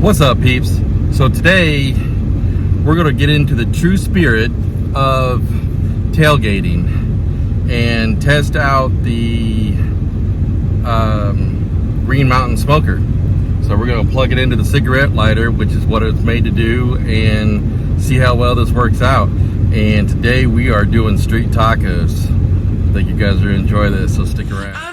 What's up, peeps? So today we're going to get into the true spirit of tailgating and test out the Green Mountain smoker. So we're going to plug it into the cigarette lighter, which is what it's made to do, and see how well this works out. And today we are doing street tacos. I think you guys are going to enjoy this, so stick around.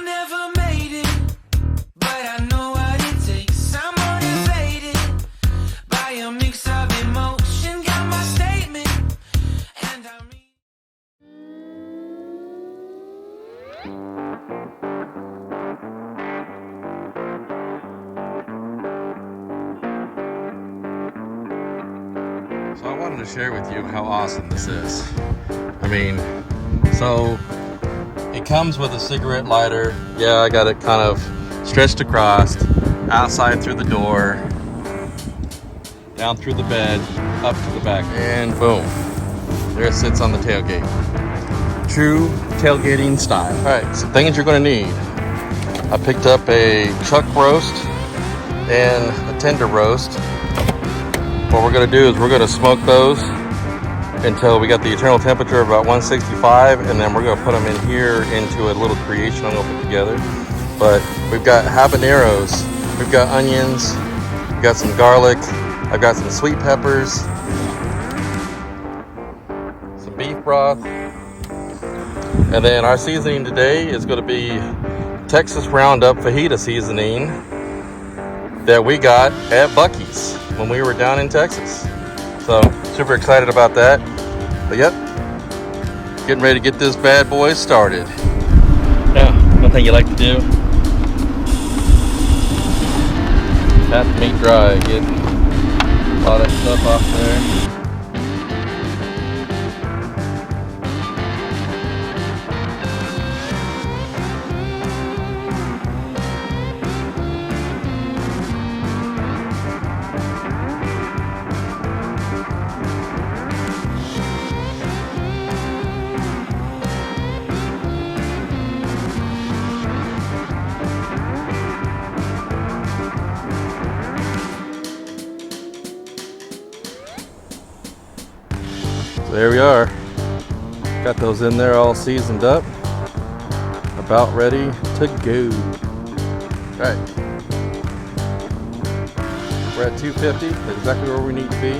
So I wanted to share with you how awesome this is. I mean, so it comes with a cigarette lighter. Yeah, I got it kind of stretched across, outside through the door, down through the bed, up to the back, and boom, there it sits on the tailgate. True tailgating style. All right, so things you're gonna need. I picked up a chuck roast and a tender roast. What we're going to do is we're going to smoke those until we got the eternal temperature of about 165, and then we're going to put them in here into a little creation I'm going to put together. But we've got habaneros, we've got onions, we've got some garlic, I've got some sweet peppers, some beef broth, and then our seasoning today is going to be Texas Roundup fajita seasoning that we got at Buc-ee's when we were down in Texas. So super excited about that. But yep, getting ready to get this bad boy started. Now, one thing you like to do, tap the meat dry, get all that stuff off there. There we are. Got those in there all seasoned up. About ready to go. All right. We're at 250, exactly where we need to be.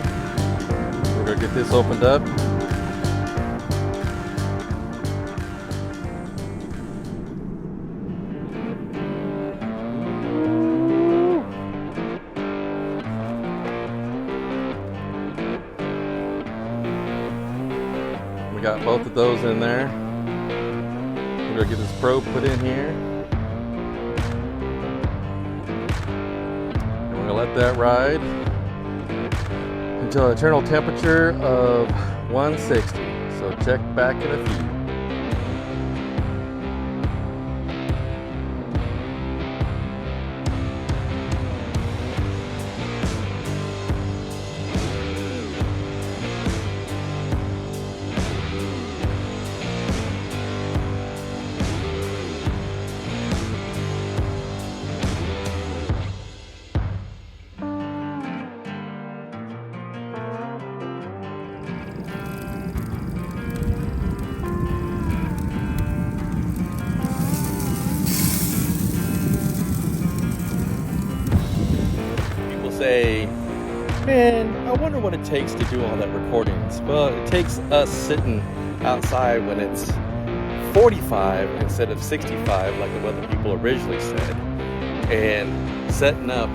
We're gonna get this opened up. Got both of those in there. We're gonna get this probe put in here. And we're gonna let that ride until eternal temperature of 160. So check back in a few. Say, man, I wonder what it takes to do all that recordings. Well, it takes us sitting outside when it's 45 instead of 65 like what the people originally said, and setting up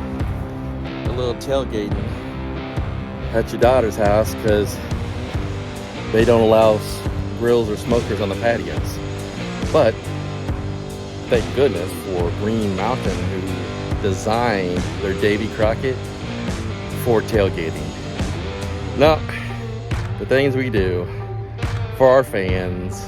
a little tailgating at your daughter's house because they don't allow grills or smokers on the patios. But thank goodness for Green Mountain, who designed their Davy Crockett for tailgating. Now, the things we do for our fans.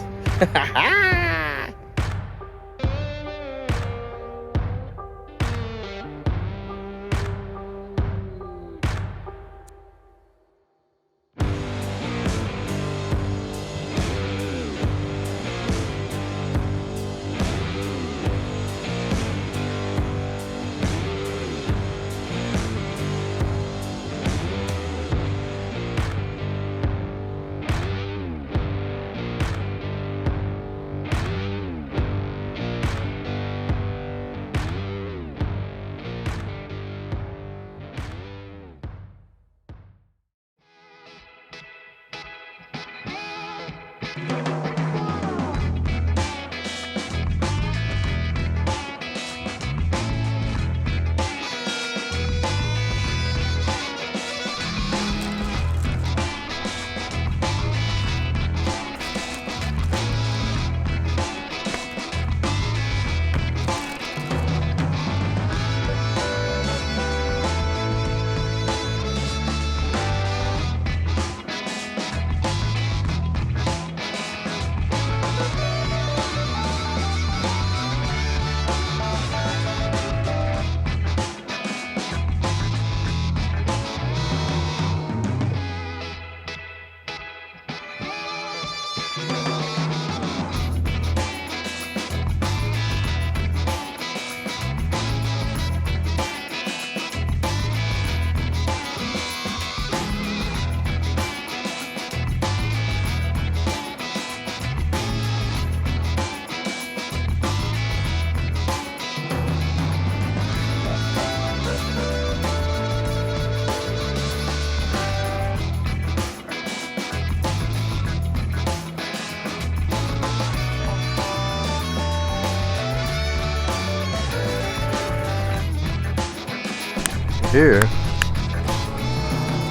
here,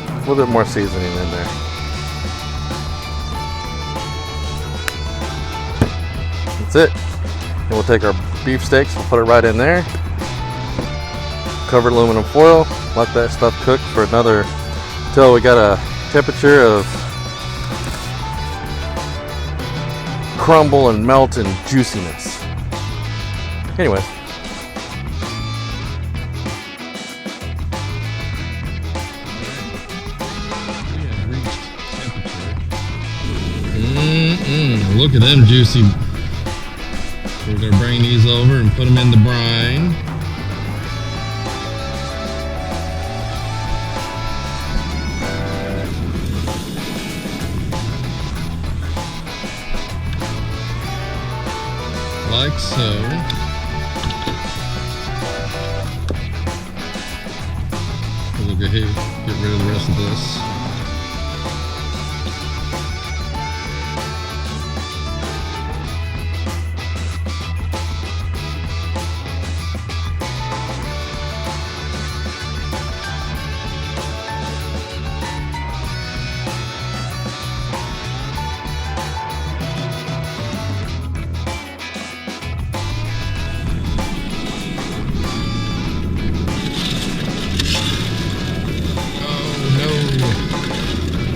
a little bit more seasoning in there. That's it. And we'll take our beef steaks, we'll put it right in there. Covered aluminum foil, let that stuff cook for another, till we got a temperature of crumble and melt and juiciness. Anyway. Look at them juicy. We're gonna bring these over and put them in the brine. Like so. We'll go ahead, get rid of the rest of this.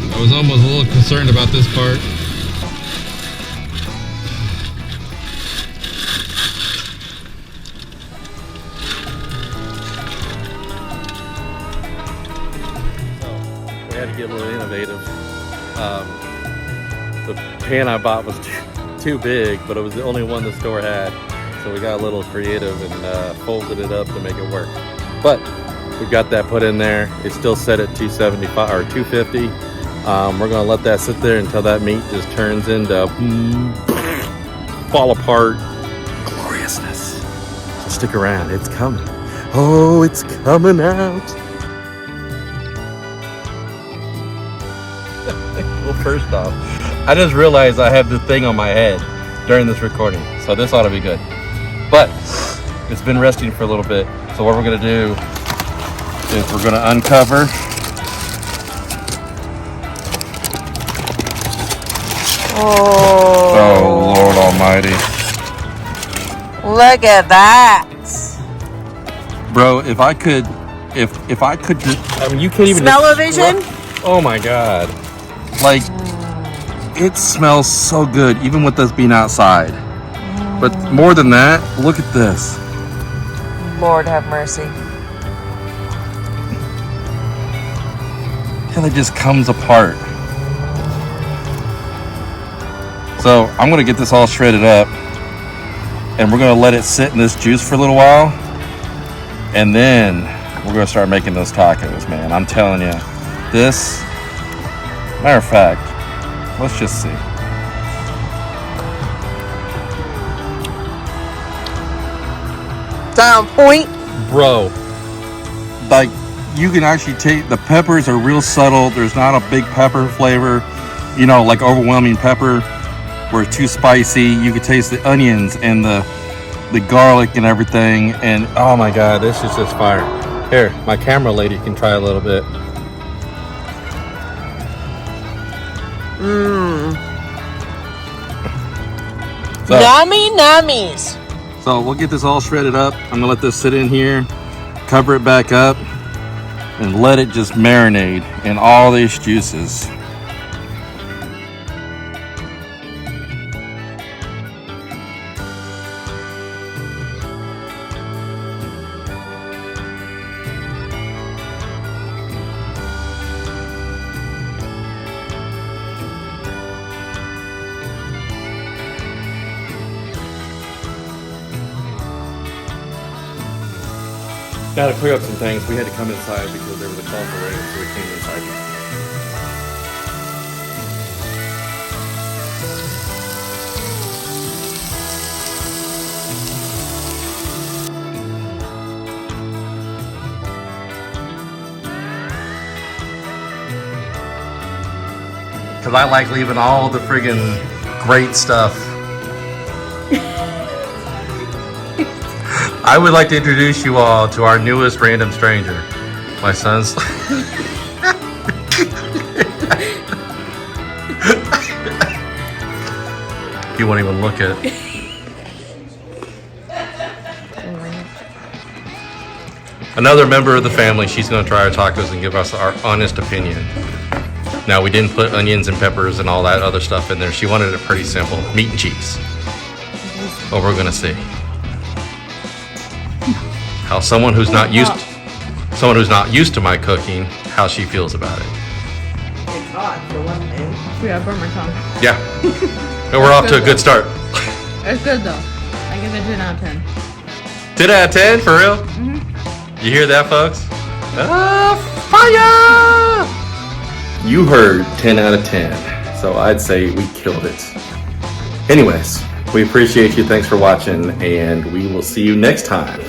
I was almost a little concerned about this part. So we had to get a little innovative. The pan I bought was too big, but it was the only one the store had. So we got a little creative and folded it up to make it work. But we've got that put in there. It's still set at 275 or 250. We're gonna let that sit there until that meat just turns into fall apart gloriousness. So stick around, it's coming. Oh, it's coming out. Well, first off, I just realized I have the thing on my head during this recording, so this ought to be good. But it's been resting for a little bit, so what we're gonna do is we're gonna uncover. Oh, Lord Almighty. Look at that. Bro, if I could just, I mean, you can't even Smell-o-vision? Oh my God. Like, it smells so good, even with us being outside. But more than that, look at this. Lord have mercy. And it just comes apart. So I'm gonna get this all shredded up and we're gonna let it sit in this juice for a little while. And then we're gonna start making those tacos, man. I'm telling you, this, matter of fact, let's just see. Down point. Bro, like, you can actually take, the peppers are real subtle. There's not a big pepper flavor, you know, like overwhelming pepper where it's too spicy. You can taste the onions and the garlic and everything. And oh my God, this is just fire. Here, my camera lady can try a little bit. So, Yummy nummies. so we'll get this all shredded up. I'm gonna let this sit in here, cover it back up, and let it just marinate in all these juices. Got to clear up some things. We had to come inside because there was a call for rain, so we came inside. Because I like leaving all the friggin' great stuff. I would like to introduce you all to our newest random stranger. My son's. He won't even look at it. Another member of the family, she's going to try our tacos and give us our honest opinion. Now, we didn't put onions and peppers and all that other stuff in there. She wanted it pretty simple, meat and cheese. But we're going to see how someone who's not used to my cooking, how she feels about it. It's hot for one thing. Yeah, I burned my tongue. Yeah. And we're off to a good start. It's good though. I give it a 10 out of 10. 10 out of 10, for real? Mm-hmm. You hear that, folks? Fire! You heard 10 out of 10. So I'd say we killed it. Anyways, we appreciate you. Thanks for watching, and we will see you next time.